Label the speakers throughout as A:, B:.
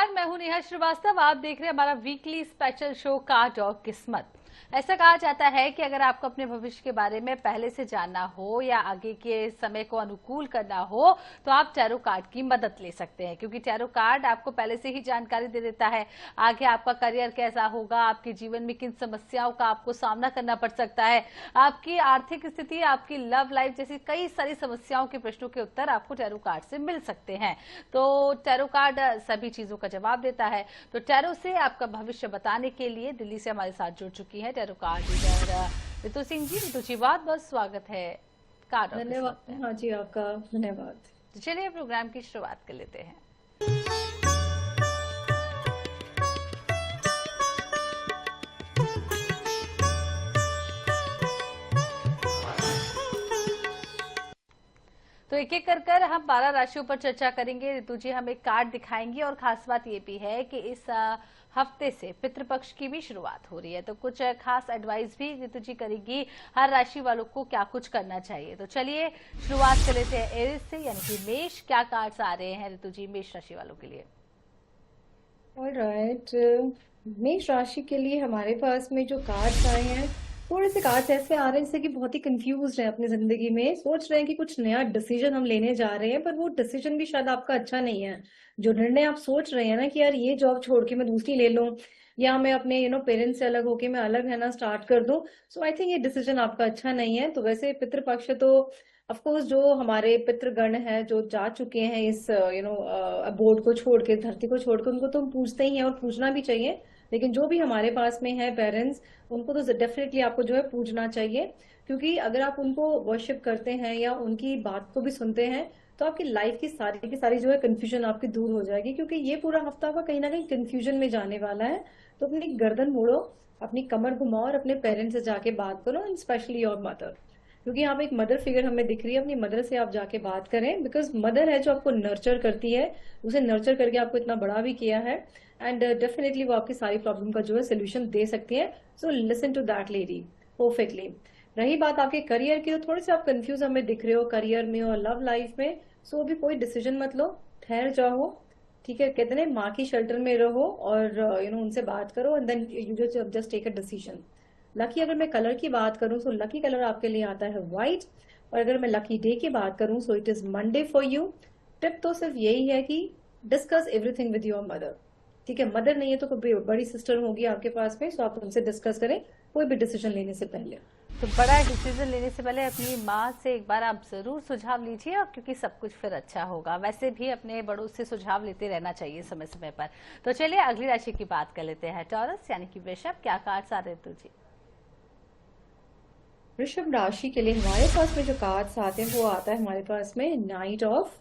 A: नमस्कार, मैं हूं नेहा श्रीवास्तव। आप देख रहे हैं हमारा वीकली स्पेशल शो कार्ड और किस्मत। ऐसा कहा जाता है कि अगर आपको अपने भविष्य के बारे में पहले से जानना हो या आगे के समय को अनुकूल करना हो तो आप टैरो कार्ड की मदद ले सकते हैं, क्योंकि टैरो कार्ड आपको पहले से ही जानकारी दे देता है आगे आपका करियर कैसा होगा, आपके जीवन में किन समस्याओं का आपको सामना करना पड़ सकता है, आपकी आर्थिक स्थिति, आपकी लव लाइफ जैसी कई सारी समस्याओं के प्रश्नों के उत्तर आपको टैरो कार्ड से मिल सकते हैं। तो टैरो कार्ड सभी चीजों का जवाब देता है। तो टैरो से आपका भविष्य बताने के लिए दिल्ली से हमारे साथ जुड़ चुकी है tarot card reader Ritu Singh ji. Ritu ji, बहुत बहुत स्वागत है कार्ड और
B: धन्यवाद।
A: किस्मत में।
B: हाँ जी, आपका धन्यवाद।
A: तो चलिए प्रोग्राम की शुरुआत कर लेते हैं। तो एक एक कर हम 12 राशियों पर चर्चा करेंगे। रितु जी हम एक कार्ड दिखाएंगी और खास बात ये भी है कि इस हफ्ते से पितृपक्ष की भी शुरुआत हो रही है, तो कुछ खास एडवाइस भी रितु जी करेगी हर राशि वालों को क्या कुछ करना चाहिए। तो चलिए शुरुआत कर लेते हैं एरिस से, यानी कि मेष। क्या कार्ड्स आ रहे हैं रितु जी मेष राशि वालों के लिए?
B: ऑलराइट, मेष राशि के लिए हमारे पास में जो कार्ड्स आए हैं, थोड़े से कार्ड्स ऐसे आ रहे हैं जैसे कि बहुत ही कंफ्यूज हैं अपनी जिंदगी में, सोच रहे हैं कि कुछ नया डिसीजन हम लेने जा रहे हैं, पर वो डिसीजन भी शायद आपका अच्छा नहीं है। जो निर्णय आप सोच रहे हैं ना कि यार ये जॉब छोड़ के मैं दूसरी ले लूं, या मैं अपने पेरेंट्स से अलग होके मैं अलग रहना स्टार्ट कर दूं, सो आई थिंक ये डिसीजन आपका अच्छा नहीं है। तो वैसे पितृपक्ष तो ऑफ कोर्स जो हमारे पितृगण हैं जो जा चुके हैं इस बोर्ड को छोड़ के, धरती को छोड़ के, उनको तो हम पूछते ही हैं और पूछना भी चाहिए। लेकिन जो भी हमारे पास में है पेरेंट्स, उनको तो डेफिनेटली आपको जो है पूछना चाहिए, क्योंकि अगर आप उनको वर्शिप करते हैं या उनकी बात को भी सुनते हैं तो आपकी लाइफ की सारी जो है कंफ्यूजन आपकी दूर हो जाएगी, क्योंकि ये पूरा हफ्ता आपका कहीं ना कहीं कंफ्यूजन में जाने वाला है। तो अपनी गर्दन मोड़ो, अपनी कमर घुमाओ और अपने पेरेंट्स से जाके बात करो, एंड स्पेशली योर मदर, क्योंकि यहाँ पे एक मदर फिगर हमें दिख रही है। अपनी मदर से आप जाके बात करें, बिकॉज मदर है जो आपको नर्चर करती है, उसे नर्चर करके आपको इतना बड़ा भी किया है, एंड डेफिनेटली वो आपकी सारी प्रॉब्लम का जो है सोल्यूशन दे सकती है। So listen to that lady perfectly. रही बात आपके करियर की, तो थोड़े से आप कंफ्यूज हमें दिख रहे हो करियर में और लव लाइफ में। सो अभी कोई डिसीजन मत लो, ठहर जाओ, ठीक है। कहते हैं माँ की शेल्टर में रहो और उनसे बात करो, and then you just take a decision. Lucky अगर मैं कलर की बात करूं तो लकी कलर आपके लिए आता है व्हाइट। और अगर मैं लकी डे की बात करूं so it is Monday for you. Tip तो सिर्फ यही है कि discuss everything with your mother, ठीक है। मदर नहीं है तो कोई बड़ी सिस्टर होगी आपके पास में, सो आप उनसे डिस्कस करें कोई भी डिसीजन लेने से पहले।
A: तो बड़ा डिसीजन लेने से पहले अपनी माँ से एक बार आप जरूर सुझाव लीजिए, और क्योंकि सब कुछ फिर अच्छा होगा। वैसे भी अपने बड़ों से सुझाव लेते रहना चाहिए समय समय पर। तो चलिए अगली राशि की बात कर लेते हैं, टॉरस यानी कि वृषभ। क्या कार्ड्स आ रहे हैं तुझे?
B: वृषभ राशि के लिए हमारे पास में जो कार्ड्स आते हैं वो आता है हमारे पास में night of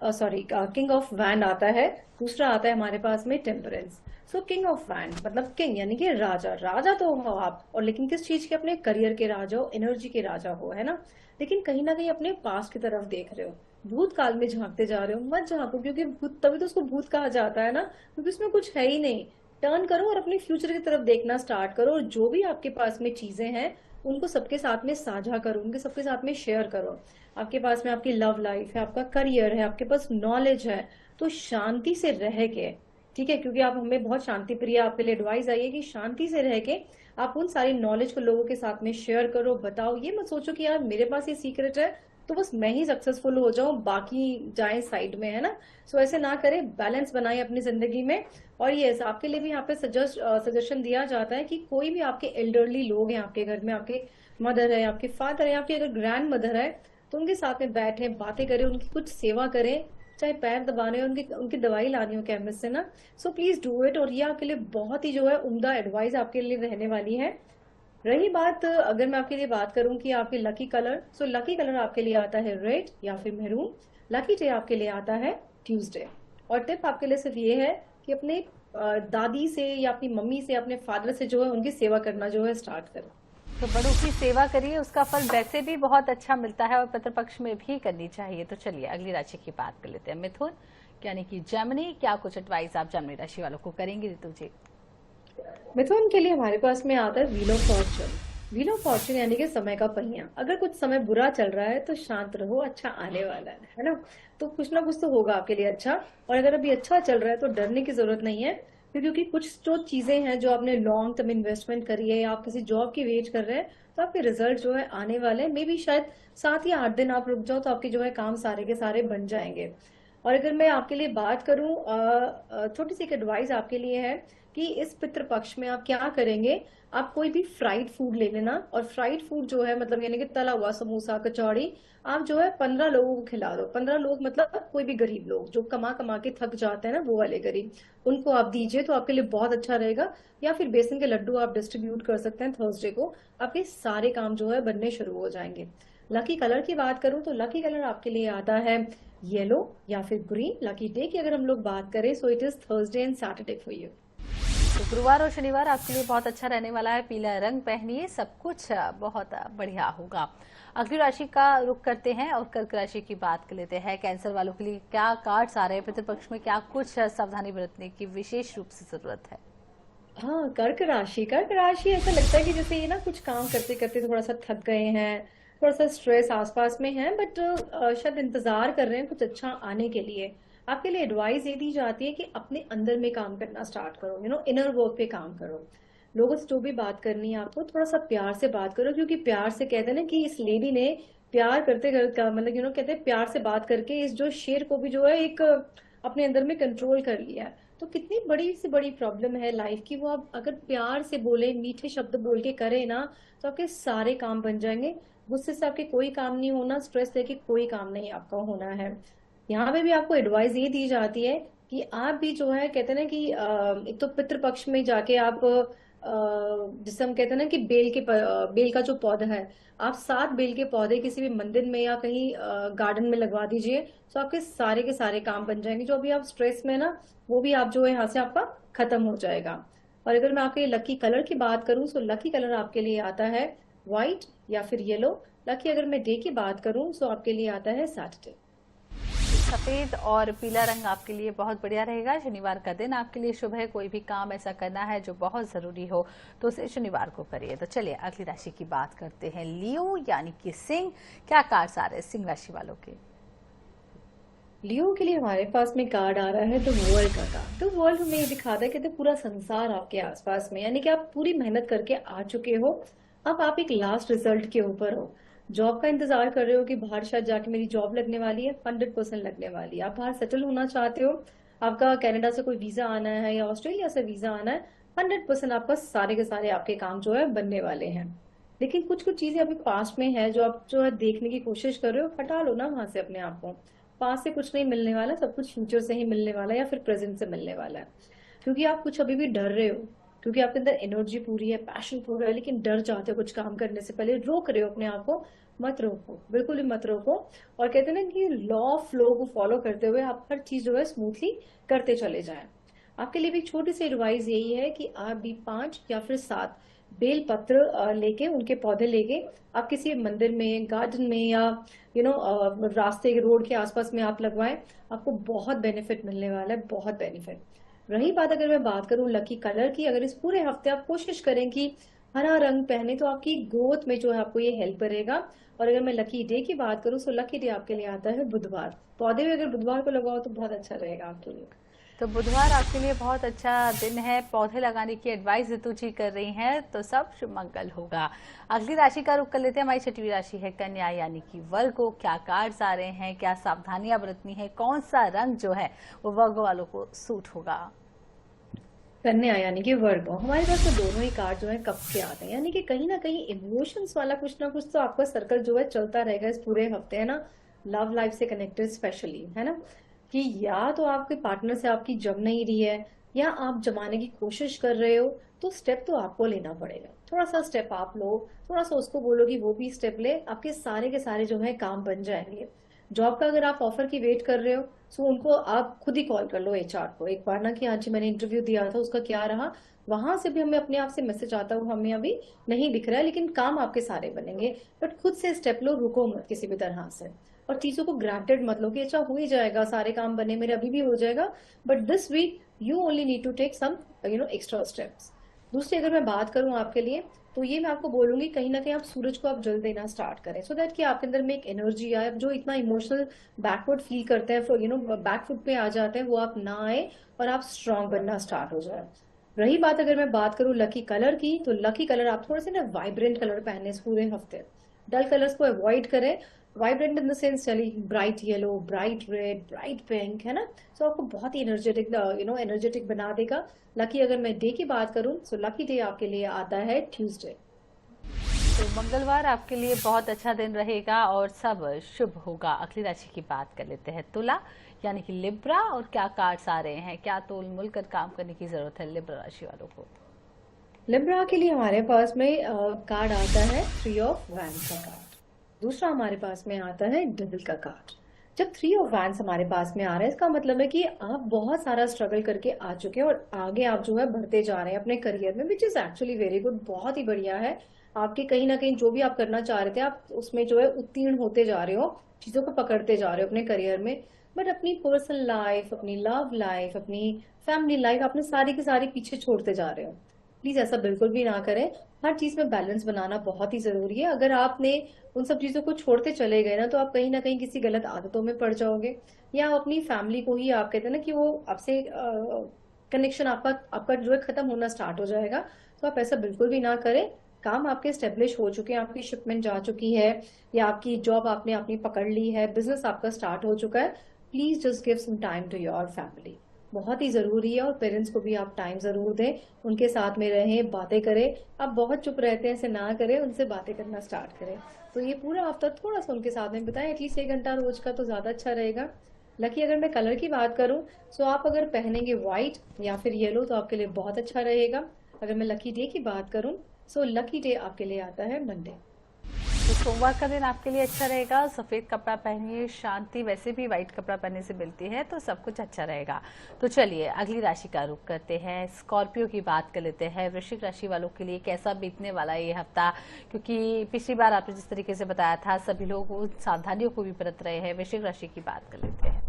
B: sorry king of wand आता है। दूसरा आता है हमारे पास में temperance. So king of wand मतलब किंग यानी कि राजा। राजा तो हो आप, और लेकिन किस चीज के? अपने करियर के राजा हो, एनर्जी के राजा हो, है ना। लेकिन कहीं ना कहीं अपने पास्ट की तरफ देख रहे हो, भूतकाल में झांकते जा रहे हो। मत झांको, क्योंकि भूत तभी तो उसको भूत कहा जाता है ना, क्योंकि उसमें कुछ है ही नहीं। टर्न करो और अपने फ्यूचर की तरफ देखना स्टार्ट करो, और जो भी आपके पास में चीजें हैं उनको सबके साथ में साझा करो, उनके सबके साथ में शेयर करो। आपके पास में आपकी लव लाइफ है, आपका करियर है, आपके पास नॉलेज है, तो शांति से रह के, ठीक है, क्योंकि आप हमें बहुत शांति प्रिय, आपके लिए एडवाइस आई है कि शांति से रह के आप उन सारी नॉलेज को लोगों के साथ में शेयर करो, बताओ। ये मत सोचो कि यार मेरे पास ये सीक्रेट है तो बस मैं ही सक्सेसफुल हो जाऊं, बाकी जाए साइड में, है ना। सो ऐसे ना करें, बैलेंस बनाए अपनी जिंदगी में। और ये आपके लिए भी यहाँ पे सजेशन दिया जाता है कि कोई भी आपके एल्डरली लोग हैं आपके घर में, आपके मदर है, आपके फादर है, आपकी अगर ग्रैंड मदर है, तो उनके साथ में बैठे बातें करें, उनकी कुछ सेवा करें, चाहे पैर दबाने, उनकी उनकी दवाई लानी हो केमिस्ट से ना। So please do it. और ये आपके लिए बहुत ही जो है उम्दा एडवाइस आपके लिए रहने वाली है। रही बात, अगर मैं आपके लिए बात करूं कि आपके lucky colour, so lucky colour आपके लिए आता है रेड या फिर मेरून। लकी डे आपके लिए आता है ट्यूसडे। और टिप आपके लिए सिर्फ ये है कि अपने दादी से या अपनी मम्मी से, अपने फादर से जो है उनकी सेवा करना जो है स्टार्ट करें।
A: तो बड़ों की सेवा करिए, उसका फल वैसे भी बहुत अच्छा मिलता है और पितृपक्ष में भी करनी चाहिए। तो चलिए अगली राशि की बात कर लेते हैं, मिथुन यानी कि जेमिनी। क्या कुछ एडवाइस आप जेमिनी राशि वालों को करेंगे रितु जी?
B: मिथुन के लिए हमारे पास में आता है wheel of Fortune. Wheel of Fortune यानी कि समय का पहिया। अगर कुछ समय बुरा चल रहा है तो शांत रहो, अच्छा आने वाला है ना। तो कुछ ना कुछ तो होगा आपके लिए अच्छा। और अगर अभी अच्छा चल रहा है तो डरने की जरूरत नहीं है, क्योंकि कुछ जो चीजें हैं जो आपने लॉन्ग टर्म इन्वेस्टमेंट करी है या आप किसी जॉब की वेट कर रहे हैं, तो आपके रिजल्ट जो है आने वाले हैं। मे बी शायद 7 या 8 दिन आप रुक जाओ तो आपके जो है काम सारे के सारे बन जाएंगे। और अगर मैं आपके लिए बात करूं, छोटी सी एक एडवाइस आपके लिए है कि इस पितृ पक्ष में आप क्या करेंगे। आप कोई भी फ्राइड फूड ले लेना, और फ्राइड फूड जो है मतलब यानी कि तला हुआ समोसा कचौड़ी, आप जो है 15 लोगों को खिला दो। 15 लोग मतलब कोई भी गरीब लोग जो कमा कमा के थक जाते हैं ना, वो वाले गरीब, उनको आप दीजिए तो आपके लिए बहुत अच्छा रहेगा। या फिर बेसन के लड्डू आप डिस्ट्रीब्यूट कर सकते हैं थर्सडे को, आपके सारे काम जो है बनने शुरू हो जाएंगे। लकी कलर की बात करूं तो लकी कलर आपके लिए आता है येलो या फिर ग्रीन। लकी डे की अगर हम लोग बात करें, so it is Thursday and Saturday for you.
A: तो गुरुवार और शनिवार आपके लिए बहुत अच्छा रहने वाला है। पीला रंग पहनिए, सब कुछ बहुत बढ़िया होगा। अगली राशि का रुख करते हैं और कर्क राशि की बात कर लेते हैं। कैंसर वालों के लिए क्या कार्ड्स आ रहे हैं, पितृपक्ष में क्या कुछ सावधानी बरतने की विशेष रूप से जरूरत है?
B: हाँ, कर्क राशि ऐसा लगता है कि जैसे ये ना कुछ काम करते करते थोड़ा सा थक गए हैं, थोड़ा सा स्ट्रेस आसपास में है, बट शायद इंतजार कर रहे हैं कुछ अच्छा आने के लिए। आपके लिए एडवाइस ये दी जाती है कि अपने अंदर में काम करना स्टार्ट करो, इनर वर्क पे काम करो। लोगों से जो भी बात करनी है आपको, थोड़ा सा प्यार से बात करो, क्योंकि प्यार से कहते हैं ना कि इस लेडी ने प्यार करते करते मतलब कहते हैं प्यार से बात करके इस जो शेर को भी जो है एक अपने अंदर में कंट्रोल कर लिया है। तो कितनी बड़ी से बड़ी प्रॉब्लम है लाइफ की, वो आप अगर प्यार से बोले, मीठे शब्द बोल के करे ना, तो आपके सारे काम बन जाएंगे। गुस्से से आपके कोई काम नहीं होना, स्ट्रेस लेके कोई काम नहीं आपका होना है। यहाँ पे भी आपको एडवाइस ये दी जाती है कि आप भी जो है कहते हैं ना कि एक तो पितृ पक्ष में जाके आप जिसे हम कहते हैं ना कि बेल का जो पौधा है, आप 7 बेल के पौधे किसी भी मंदिर में या कहीं गार्डन में लगवा दीजिए, तो आपके सारे के सारे काम बन जाएंगे। जो अभी आप स्ट्रेस में ना, वो भी आप जो है यहाँ से आपका खत्म हो जाएगा। और अगर मैं आपके लकी कलर की बात करूं, तो लकी कलर आपके लिए आता है व्हाइट या फिर येलो। लकी अगर मैं डे की बात करूं तो आपके लिए आता है सैटरडे।
A: सफेद और पीला रंग आपके लिए बहुत बढ़िया रहेगा। शनिवार का दिन आपके लिए शुभ है। कोई भी काम ऐसा करना है जो बहुत जरूरी हो तो उसे शनिवार को करिए। तो चलिए अगली राशि की बात करते हैं, लियो यानी कि सिंह। क्या कार्ड्स आ रहे हैं सिंह राशि वालों के?
B: लियो के लिए हमारे पास में कार्ड आ रहा है द वर्ल्ड का कार्ड। द वर्ल्ड हमें ये दिखाता है कि पूरा संसार आपके आसपास में, यानी कि आप पूरी मेहनत करके आ चुके हो। अब आप एक लास्ट रिजल्ट के ऊपर हो। जॉब का इंतजार कर रहे हो कि बाहर शायद जाके मेरी जॉब लगने वाली है, 100% लगने वाली है। आप बाहर सेटल होना चाहते हो, आपका कनाडा से कोई वीजा आना है या ऑस्ट्रेलिया से वीजा आना है, 100% आपका सारे के सारे आपके काम जो है बनने वाले हैं। लेकिन कुछ कुछ चीजें अभी पास्ट में है जो आप जो है देखने की कोशिश कर रहे हो, हटा लो ना वहां से अपने आप को। पास से कुछ नहीं मिलने वाला, सब कुछ फ्यूचर से ही मिलने वाला है या फिर प्रेजेंट से मिलने वाला है। क्योंकि आप कुछ अभी भी डर रहे हो, क्योंकि आपके अंदर एनर्जी पूरी है, पैशन पूरा है, लेकिन डर जाते हो कुछ काम करने से पहले, रोक रहे हो अपने आप को। मत रोको, बिल्कुल भी मत रोको। और कहते हैं ना कि लॉ ऑफ फ्लो को फॉलो करते हुए आप हर चीज जो है स्मूथली करते चले जाएं। आपके लिए भी छोटी सी एडवाइस यही है कि आप भी 5 या फिर 7 बेल पत्र लेके, उनके पौधे लेके आप किसी मंदिर में, गार्डन में या रास्ते के रोड के आसपास में आप लगवाएं। आपको बहुत बेनिफिट मिलने वाला है, बहुत बेनिफिट। रही बात, अगर मैं बात करूं लकी कलर की, अगर इस पूरे हफ्ते आप कोशिश करें कि हरा रंग पहने, तो आपकी ग्रोथ में जो है आपको ये हेल्प करेगा। और अगर मैं लकी डे की बात करूं, तो लकी डे आपके लिए आता है बुधवार। पौधे भी अगर बुधवार को लगाओ तो बहुत अच्छा रहेगा आपके लिए।
A: तो बुधवार आपके लिए बहुत अच्छा दिन है। पौधे लगाने की एडवाइस ऋतु जी कर रही हैं, तो सब शुभ मंगल होगा। अगली राशि का रुख कर लेते हैं। हमारी 6वीं राशि है कन्या यानी कि वर्गो। क्या कार्ड्स आ रहे हैं, क्या सावधानियां बरतनी है, कौन सा रंग जो है वो वर्गो वालों को सूट होगा?
B: कन्या यानी कि वर्गो, हमारे पास तो दोनों ही कार्ड जो है कप के आते हैं, यानी कि कहीं ना कहीं इमोशंस वाला कुछ ना कुछ तो आपका सर्कल जो है चलता रहेगा इस पूरे हफ्ते, है ना। लव लाइफ से कनेक्टेड स्पेशली, है ना, कि या तो आपके पार्टनर से आपकी जम नहीं रही है, या आप जमाने की कोशिश कर रहे हो, तो स्टेप तो आपको लेना पड़ेगा। थोड़ा सा स्टेप आप लो, थोड़ा सा उसको बोलो कि वो भी स्टेप ले, आपके सारे के सारे जो है काम बन जाएंगे। जॉब का अगर आप ऑफर की वेट कर रहे हो, सो उनको आप खुद ही कॉल कर लो एचआर को एक बार ना, कि हाँ जी मैंने इंटरव्यू दिया था, उसका क्या रहा। वहां से भी हमें अपने आप से मैसेज आता हुआ हमें अभी नहीं दिख रहा है, लेकिन काम आपके सारे बनेंगे। बट खुद से स्टेप लो, रुको मत किसी भी तरह से। और चीजों को ग्रांटेड मत लो कि अच्छा हो ही जाएगा, सारे काम बने मेरे, अभी भी हो जाएगा। But this week you only need to take some extra steps. दूसरी अगर मैं बात करूं आपके लिए, तो ये मैं आपको बोलूंगी कहीं ना कहीं आप सूरज को आप जल देना स्टार्ट करें, सो दैट कि आपके अंदर में एक एनर्जी आए। अब जो इतना इमोशनल बैकवर्ड फील करते हैं, बैकफुट पे आ जाते हैं, वो आप ना आए और आप स्ट्रांग बनना स्टार्ट हो जाए। रही बात, अगर मैं बात करूं लकी कलर की, तो लकी कलर आप थोड़े से ना वाइब्रेंट कलर पहने इस पूरे हफ्ते। डल कलर्स को अवॉइड करें। वाइब्रेंट इन द सेंस, चलिए bright yellow, bright red, bright pink, है ना। सो आपको बहुत ही एनर्जेटिक एनर्जेटिक बना देगा। लकी अगर मैं डे की बात करूं, सो लकी डे आपके लिए आता है ट्यूसडे।
A: तो मंगलवार आपके लिए बहुत अच्छा दिन रहेगा और सब शुभ होगा। अगली राशि की बात कर लेते हैं, तुला यानी कि लिब्रा। और क्या कार्ड्स आ रहे हैं, क्या तोल मोल कर काम करने की जरूरत है लिब्रा राशि वालों को?
B: लिब्रा के लिए हमारे पास में कार्ड आता है 3 ऑफ वैंड्स का कार्ड। दूसरा हमारे पास में आता है डबल का कार्ड। जब 3 ऑफ वैंड्स हमारे पास में आ रहा है, इसका मतलब है कि आप बहुत सारा स्ट्रगल करके आ चुके हैं और आगे आप जो है बढ़ते जा रहे हैं अपने करियर में, which is actually very good, बहुत ही बढ़िया है। आपके कहीं ना कहीं जो भी आप करना चाह रहे थे, आप उसमें जो है उत्तीर्ण होते जा रहे हो, चीजों को पकड़ते जा रहे हो अपने करियर में। बट अपनी पर्सनल लाइफ, अपनी लव लाइफ, अपनी फैमिली लाइफ आपने सारी की सारी पीछे छोड़ते जा रहे हो। प्लीज ऐसा बिल्कुल भी ना करें। हर चीज में बैलेंस बनाना बहुत ही जरूरी है। अगर आपने उन सब चीजों को छोड़ते चले गए तो आप कहीं ना कहीं किसी गलत आदतों में पड़ जाओगे, या अपनी फैमिली को ही आप कहते हैं ना कि वो आपसे कनेक्शन आपका आपका जो है खत्म होना स्टार्ट हो जाएगा। तो आप ऐसा बिल्कुल भी ना करें। काम आपके स्टेब्लिश हो चुके हैं, आपकी शिपमेंट जा चुकी है, या आपकी जॉब आपने अपनी पकड़ ली है, बिजनेस आपका स्टार्ट हो चुका है। Please just give some time to your family, बहुत ही जरूरी है। और पेरेंट्स को भी आप टाइम जरूर दें, उनके साथ में रहें, बातें करें। आप बहुत चुप रहते हैं, ऐसे ना करें, उनसे बातें करना स्टार्ट करें। तो ये पूरा हफ्ता थोड़ा सा उनके साथ में बिताएं, एटलीस्ट 1 घंटा रोज का, तो ज्यादा अच्छा रहेगा। लकी अगर मैं कलर की बात करूं, सो आप अगर पहनेंगे व्हाइट या फिर येलो तो आपके लिए बहुत अच्छा रहेगा। अगर मैं लकी डे की बात करूं, सो लकी डे आपके लिए आता है मंडे।
A: तो सोमवार का दिन आपके लिए अच्छा रहेगा। सफेद कपड़ा पहनिए, शांति वैसे भी व्हाइट कपड़ा पहनने से मिलती है, तो सब कुछ अच्छा रहेगा। तो चलिए अगली राशि का रुख करते हैं, स्कॉर्पियो की बात कर लेते हैं। वृश्चिक राशि वालों के लिए कैसा बीतने वाला है ये हफ्ता, क्योंकि पिछली बार आपने जिस तरीके से बताया था सभी लोग उन सावधानियों को भी बरत रहे हैं। वृश्चिक राशि की बात कर लेते हैं।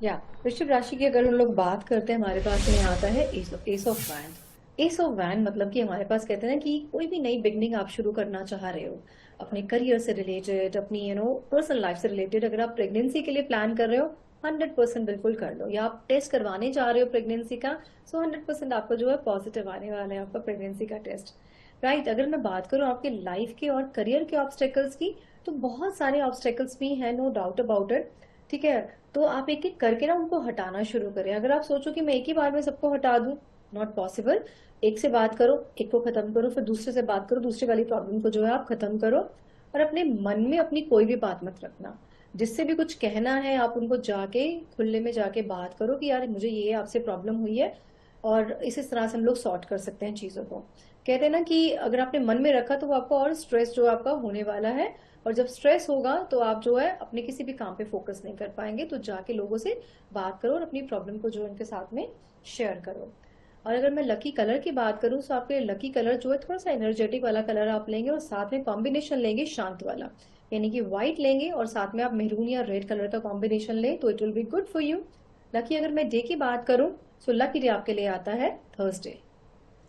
B: या वृश्चिक राशि की अगर हम लोग बात करते हैं, हमारे पास में आता है S of wand. S of wand मतलब कि हमारे पास कहते हैं ना कि कोई भी नई बिगनिंग आप शुरू करना चाह रहे हो, अपने करियर से रिलेटेड, अपनी पर्सनल लाइफ से रिलेटेड। अगर आप प्रेगनेंसी के लिए प्लान कर रहे हो, 100% बिल्कुल कर लो। या आप टेस्ट करवाने जा रहे हो प्रेगनेंसी का, सो 100% आपको जो है पॉजिटिव आने वाला है आपका प्रेगनेंसी का टेस्ट। राइट। अगर मैं बात करूं आपके लाइफ के और करियर के ऑब्स्टेकल्स की, तो बहुत सारे ऑब्स्टेकल्स भी हैं, नो डाउट अबाउट इट। ठीक है। तो आप एक एक करके ना उनको हटाना शुरू करें। अगर आप सोचो कि मैं एक ही बार में सबको हटा दूं, नॉट पॉसिबल। एक से बात करो, एक को खत्म करो, फिर दूसरे से बात करो, दूसरी वाली प्रॉब्लम को जो है आप खत्म करो। और अपने मन में अपनी कोई भी बात मत रखना। जिससे भी कुछ कहना है, आप उनको जाके खुले में जाके बात करो कि यार मुझे ये आपसे प्रॉब्लम हुई है, और इस तरह से हम लोग सॉर्ट कर सकते हैं चीजों को। कहते हैं ना कि अगर आपने मन में रखा तो वो आपको और स्ट्रेस जो आपका होने वाला है। और जब स्ट्रेस होगा तो आप जो है अपने किसी भी काम पे फोकस नहीं कर पाएंगे। तो जाके लोगों से बात करो और अपनी प्रॉब्लम को जो है उनके साथ में शेयर करो। और अगर मैं लकी कलर की बात करूं, तो आपके लकी कलर जो है थोड़ा सा एनर्जेटिक वाला कलर आप लेंगे, और साथ में कॉम्बिनेशन लेंगे शांत वाला, यानी कि व्हाइट लेंगे और साथ में आप मेहरून या रेड कलर का कॉम्बिनेशन लें, तो it will be good for you. Lucky अगर मैं डे की बात करूं, सो लकी डे आपके लिए आता है थर्सडे।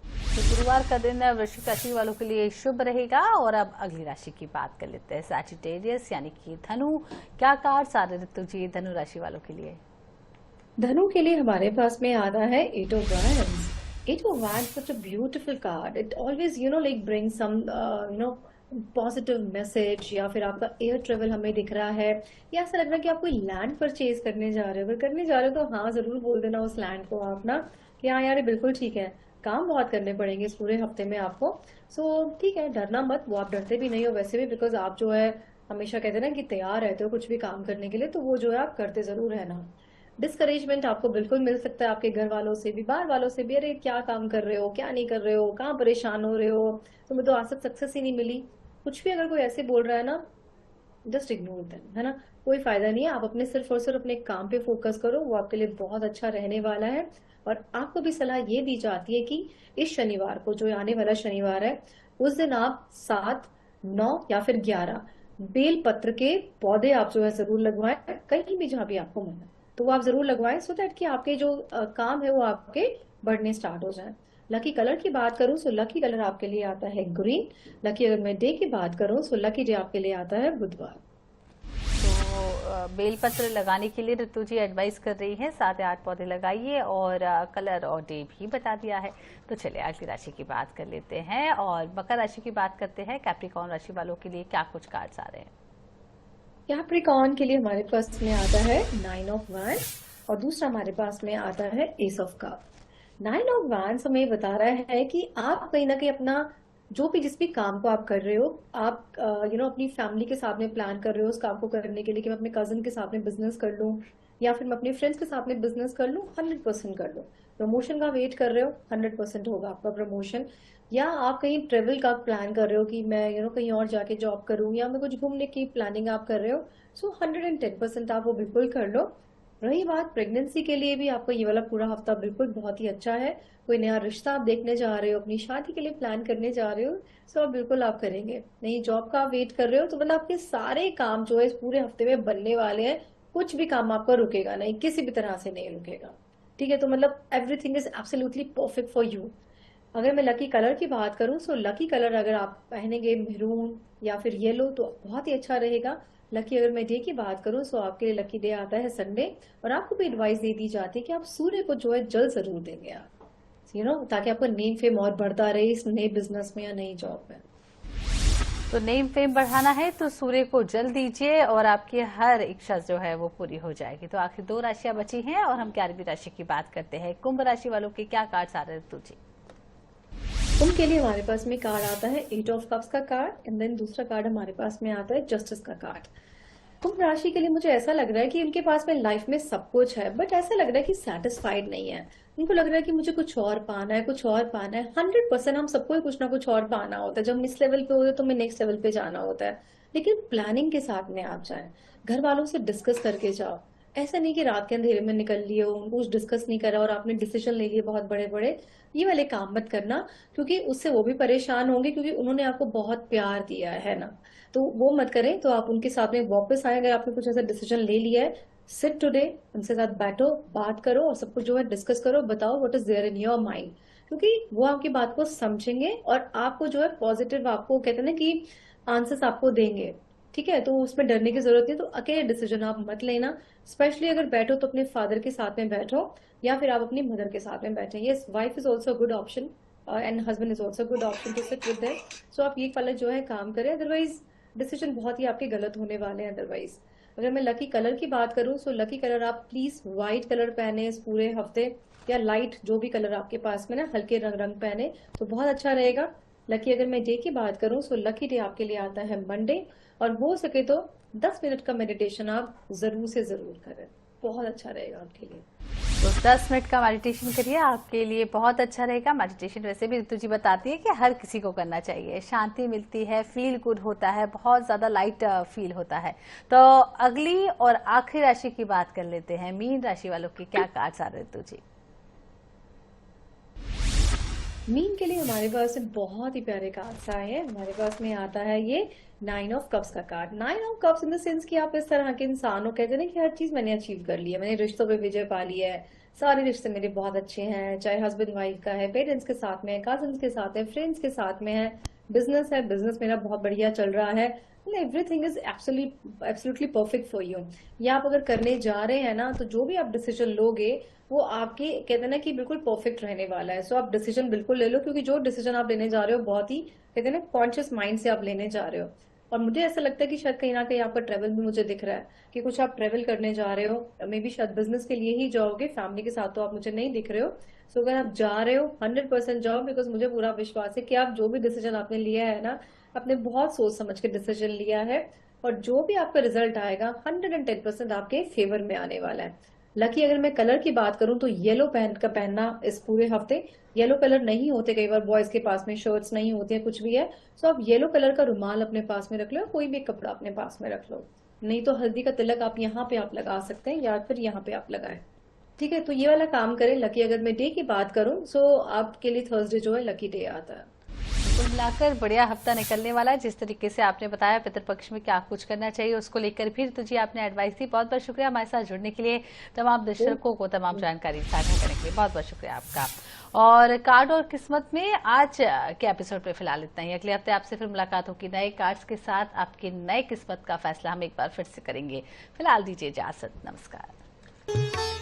A: तो गुरुवार का दिन वृश्चिक राशि वालों के लिए शुभ रहेगा। और अब अगली राशि की बात कर लेते हैं, सैजिटेरियस यानी कि धनु। क्या कार्ड सारे ऋतु जी धनु राशि वालों के लिए?
B: धनु के लिए हमारे पास में आता है 8 of wands. 8 of wands such a beautiful card. It always like bring some positive message. या फिर आपका एयर ट्रेवल हमें दिख रहा है, या ऐसा लग रहा है कि आप कोई लैंड परचेज करने जा रहे हो। अगर करने जा रहे हो तो हाँ जरूर बोल देना उस लैंड को आप ना, कि हाँ यार ये बिल्कुल ठीक है। काम बहुत करने पड़ेंगे इस पूरे हफ्ते में आपको। सो ठीक है, डरना मत। वो आप डरते भी नहीं हो वैसे भी, बिकॉज आप जो है हमेशा कहते हैं ना कि तैयार रहते हो कुछ भी काम करने के लिए, तो वो जो है आप करते जरूर है ना। डिस्करेजमेंट आपको बिल्कुल मिल सकता है आपके घर वालों से भी, बाहर वालों से भी। अरे क्या काम कर रहे हो, क्या नहीं कर रहे हो, कहाँ परेशान हो रहे हो, तुम्हें तो आज तक सक्सेस ही नहीं मिली। कुछ भी अगर कोई ऐसे बोल रहा है ना, जस्ट इग्नोर देम, है ना। कोई फायदा नहीं है। आप अपने सिर्फ और सिर्फ अपने काम पे फोकस करो, वो आपके लिए बहुत अच्छा रहने वाला है। और आपको भी सलाह ये दी जाती है कि इस शनिवार को, जो आने वाला शनिवार है, उस दिन आप 7, 9 या फिर 11 बेल पत्र के पौधे आप जो है जरूर लगवाएं, कहीं भी जहां भी आपको मन है तो वो आप जरूर लगवाएं, सो दैट कि आपके जो काम है वो आपके बढ़ने स्टार्ट हो जाए। लकी कलर की बात करूं सो लकी कलर आपके लिए आता है ग्रीन। लकी अगर मैं डे की बात करूं सो लकी डे आपके लिए आता है बुधवार।
A: तो बेलपत्र लगाने के लिए ऋतु जी एडवाइस कर रही है 7 या 8 पौधे लगाइए, और कलर और डे भी बता दिया है। तो चलिए अगली राशि की बात कर लेते हैं और मकर राशि की बात करते हैं। कैप्रिकॉर्न राशि वालों के लिए क्या कुछ कार्ड्स आ रहे हैं?
B: कैप्रिकॉर्न के लिए हमारे पास में आता है 9 ऑफ वैंड और दूसरा हमारे पास में आता है S of cup. 9 of wand हमें बता रहा है कि आप कहीं ना कहीं अपना जो भी जिस भी काम को आप कर रहे हो, आप अपनी फैमिली के साथ में प्लान कर रहे हो उस काम को करने के लिए कि मैं अपने कजन के साथ में बिजनेस कर लूं या फिर मैं अपने फ्रेंड्स के साथ में बिजनेस कर लूं, 100% कर लो। प्रमोशन का वेट कर रहे हो, 100% होगा आपका प्रमोशन। या आप कहीं ट्रेवल का प्लान कर रहे हो कि मैं कहीं और जाके जॉब करूं, या मैं कुछ घूमने की प्लानिंग आप कर रहे हो, सो 110% आप वो बिल्कुल कर लो। रही बात प्रेगनेंसी के लिए भी आपका ये वाला पूरा हफ्ता बिल्कुल बहुत ही अच्छा है। कोई नया रिश्ता आप देखने जा रहे हो, अपनी शादी के लिए प्लान करने जा रहे हो, सो आप बिल्कुल आप करेंगे। नई जॉब का आप वेट कर रहे हो तो मतलब आपके सारे काम जो है इस पूरे हफ्ते में बनने वाले हैं। कुछ भी काम आपका रुकेगा नहीं, किसी भी तरह से नहीं रुकेगा। ठीक है, तो मतलब everything is absolutely perfect for you. अगर मैं लकी कलर की बात करूं सो लकी कलर अगर आप पहनेंगे मेरून या फिर येलो तो बहुत ही अच्छा रहेगा। लकी अगर मैं डे की बात करूं सो आपके लिए लकी डे आता है संडे। और आपको भी एडवाइस दे दी जाती है कि आप सूर्य को जो है जल जरूर देंगे आप, ताकि आपका नेम फेम और बढ़ता रहे इस नए बिजनेस में या नई जॉब में।
A: तो नेम फेम बढ़ाना है तो सूर्य को जल दीजिए और आपकी हर इच्छा जो है वो पूरी हो जाएगी। तो आखिर 2 राशियां बची हैं और हम 11वीं राशि की बात करते हैं। कुंभ राशि वालों के क्या कार्ड्स आ रहे हैं ऋतु जी?
B: उनके लिए हमारे पास में कार्ड आता है 8 ऑफ कप्स का कार्ड एंड देन दूसरा कार्ड हमारे पास में आता है जस्टिस का कार्ड। कुंभ राशि के लिए मुझे ऐसा लग रहा है कि उनके पास में लाइफ में सब कुछ है, बट ऐसा लग रहा है कि सेटिस्फाइड नहीं है। उनको लग रहा है कि मुझे कुछ और पाना है, कुछ और पाना है। 100% हम सबको ही कुछ ना कुछ और पाना होता है। जब हम इस लेवल पे होते हैं तो हमें नेक्स्ट लेवल पे जाना होता है। लेकिन प्लानिंग के साथ में आप जाएं, घर वालों से डिस्कस करके जाओ। ऐसा नहीं कि रात के अंधेरे में निकल लिए हो, उनको कुछ डिस्कस नहीं करा और आपने डिसीजन ले लिए बहुत बड़े बड़े। ये वाले काम मत करना, क्योंकि उससे वो भी परेशान होंगे, क्योंकि उन्होंने आपको बहुत प्यार दिया है ना। तो वो मत करें। तो आप उनके साथ में वापस आए, अगर आपने कुछ ऐसा डिसीजन ले लिया है, सिट टुडे, उनके साथ बैठो, बात करो और सब कुछ जो है डिस्कस करो, बताओ what is there in your mind. क्योंकि वो आपकी बात को समझेंगे और आपको जो है पॉजिटिव, आपको कहते हैं ना कि आंसर्स आपको देंगे। ठीक है, तो उसमें डरने की जरूरत नहीं। तो अकेले डिसीजन आप मत लेना। स्पेशली अगर बैठो तो अपने फादर के साथ में बैठो या फिर आप अपनी मदर के साथ में बैठे। Yes, wife is also good option and husband is also good option to sit with them. So आप ये वाला जो है काम करें, अदरवाइज डिसीजन बहुत ही आपके गलत होने वाले हैं। अदरवाइज अगर मैं लकी कलर की बात करूं सो लकी कलर आप प्लीज व्हाइट कलर पहने इस पूरे हफ्ते, या लाइट जो भी कलर आपके पास में ना हल्के रंग रंग पहने तो बहुत अच्छा रहेगा। लकी अगर मैं डे की बात करूं सो लकी डे आपके लिए आता है मंडे। और हो सके तो 10 मिनट का मेडिटेशन आप जरूर से जरूर करें, बहुत अच्छा रहेगा आपके लिए।
A: तो 10 मिनट का मेडिटेशन करिए, आपके लिए बहुत अच्छा रहेगा। मेडिटेशन वैसे भी ऋतु जी बताती है कि हर किसी को करना चाहिए, शांति मिलती है, फील गुड होता है, बहुत ज्यादा लाइट फील होता है। तो अगली और आखिरी राशि की बात कर लेते हैं। मीन राशि वालों की क्या कार्ड्स आ रहे ऋतु जी?
B: मीन के लिए हमारे पास से बहुत ही प्यारे कार्ड्स आए हैं। हमारे पास में आता है ये 9 ऑफ कप्स का card. 9 of cups in the sense कि आप इस तरह के इंसान हो, कहते हैं ना कि हर चीज मैंने अचीव कर ली है, मैंने रिश्तों पे विजय पा ली है, सारे रिश्ते मेरे बहुत अच्छे हैं, चाहे हस्बैंड वाइफ का है, पेरेंट्स के साथ में है, कजन्स के साथ है, फ्रेंड्स के साथ में है, बिजनेस है, बिजनेस मेरा बहुत बढ़िया चल रहा है। Everything is absolutely perfect for you. या आप अगर करने जा रहे हैं ना, तो जो भी आप डिसीजन लोगे वो आपके कहते हैं ना कि बिल्कुल परफेक्ट रहने वाला है। सो आप डिसीजन बिल्कुल ले लो, क्योंकि जो डिसीजन आप लेने जा रहे हो बहुत ही कहते हैं ना कॉन्शियस माइंड से आप लेने जा रहे हो। और मुझे ऐसा लगता है कि शायद कहीं ना कहीं आपका ट्रेवल भी मुझे दिख रहा है कि कुछ आप ट्रेवल करने जा रहे हो। मे बी शायद बिजनेस के लिए ही जाओगे, फैमिली के साथ तो आप मुझे नहीं दिख रहे हो। सो अगर आप जा रहे हो 100% जाओ, बिकॉज मुझे पूरा विश्वास है कि आप जो भी डिसीजन आपने लिया है ना, आपने बहुत सोच समझ के डिसीजन लिया है। और जो भी आपका रिजल्ट आएगा 110% आपके फेवर में आने वाला है। लकी अगर मैं कलर की बात करूं तो येलो पहनना इस पूरे हफ्ते। येलो कलर नहीं होते कई बार बॉयज के पास में, शर्ट्स नहीं होती है, कुछ भी है। सो आप येलो कलर का रुमाल अपने पास में रख लो, कोई भी कपड़ा अपने पास में रख लो। नहीं तो हल्दी का तिलक आप यहाँ पे आप लगा सकते हैं या फिर यहाँ पे आप लगाएं। ठीक है, तो ये वाला काम करें। लकी अगर मैं डे की बात करूं सो आपके लिए थर्सडे जो है लकी डे आता है।
A: कुल मिलाकर बढ़िया हफ्ता निकलने वाला है। जिस तरीके से आपने बताया पितृपक्ष में क्या कुछ करना चाहिए उसको लेकर फिर तो जी आपने एडवाइस दी। बहुत बहुत शुक्रिया हमारे साथ जुड़ने के लिए, तमाम दर्शकों को तमाम जानकारी साझा करने के लिए बहुत बहुत शुक्रिया आपका। और कार्ड और किस्मत में आज के एपिसोड पे फिलहाल इतना ही। अगले हफ्ते आपसे फिर मुलाकात होगी नए कार्ड्स के साथ। आपके नए किस्मत का फैसला हम एक बार फिर से करेंगे। फिलहाल दीजिए इजाजत, नमस्कार।